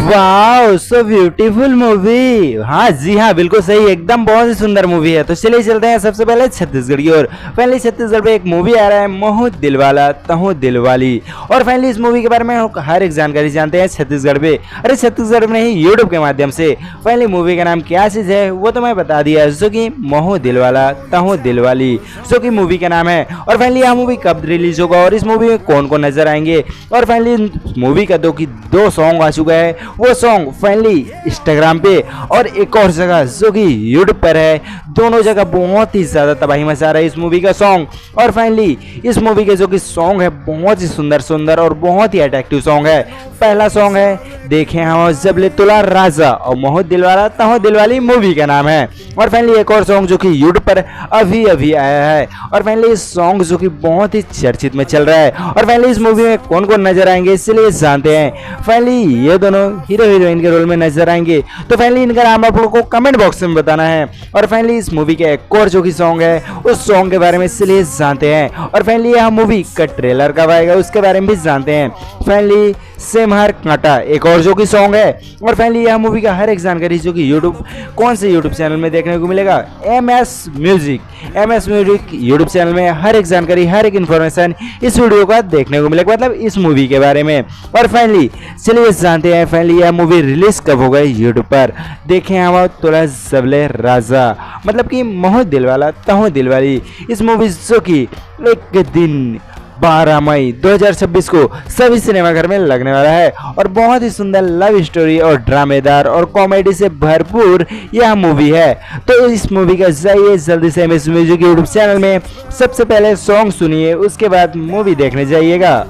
Wow so beautiful movie. हाँ जी हाँ, बिल्कुल सही, एकदम बहुत ही सुंदर मूवी है। तो चलिए चलते हैं सबसे पहले छत्तीसगढ़ की ओर। फाइनली छत्तीसगढ़ पे एक मूवी आ रहा है, महू दिलवाला तहु दिलवाली। और फाइनली इस मूवी के बारे में हर एक जानकारी जानते हैं छत्तीसगढ़ पे, अरे छत्तीसगढ़ में नहीं, यूट्यूब के माध्यम से। फाइनली मूवी का नाम क्या चीज है वो तो मैं बता दिया, जो कि महू दिलवाला तहु दिलवाली, जो कि मूवी का नाम है। और फाइनली यह मूवी कब रिलीज होगा और इस मूवी में कौन कौन नजर आएंगे। और फाइनली मूवी का दो सॉन्ग आ चुका है, वो सॉन्ग फाइनली इंस्टाग्राम पे और एक और जगह जो कि यूट्यूब पर है। दोनों जगह बहुत ही ज्यादा तबाही मचा रहा है इस मूवी का सॉन्ग। और फाइनली इस मूवी के जो कि सॉन्ग है बहुत ही सुंदर सुंदर और बहुत ही अट्रैक्टिव सॉन्ग है। पहला सॉन्ग है देखे हम जबले तुला राजा और महू दिलवाला तहु दिलवाली मूवी का नाम है। और फाइनली एक और सॉन्ग जो कि यूट्यूब पर अभी अभी आया है। और फाइनली इस सॉन्ग जो कि बहुत ही चर्चित में चल रहा है। और फाइनली इस मूवी में कौन कौन नजर आएंगे इसलिए जानते हैं। फाइनली ये दोनों हीरो हीरोइन के रोल में नजर आएंगे। तो फाइनली इनका नाम आप लोगों को कमेंट बॉक्स में बताना है। और फाइनली इस मूवी के एक और जो कि सॉन्ग है उस सॉन्ग के बारे में इसलिए जानते हैं। और फाइनली यह मूवी का ट्रेलर कब आएगा उसके बारे में भी जानते हैं। फाइनली सेमहर कांटा एक और जो कि सॉन्ग है। और फाइनली यह मूवी का हर एक जानकारी जो कि यूट्यूब कौन से यूट्यूब चैनल में देखने को मिलेगा, MS म्यूजिक यूट्यूब चैनल में हर एक जानकारी हर एक इन्फॉर्मेशन इस वीडियो का देखने को मिलेगा, मतलब इस मूवी के बारे में। और फाइनली चलिए जानते हैं फाइनली यह मूवी रिलीज कब होगा यूट्यूब पर। देखें हम तुला जबले राजा, मतलब कि महू दिलवाला तहु दिलवाली। इस मूवी जो कि एक दिन 12 मई 2026 को सभी सिनेमाघर में लगने वाला है। और बहुत ही सुंदर लव स्टोरी और ड्रामेदार और कॉमेडी से भरपूर यह मूवी है। तो इस मूवी का जाइए जल्दी से MS म्यूजिक यूट्यूब चैनल में सबसे पहले सॉन्ग सुनिए, उसके बाद मूवी देखने जाइएगा।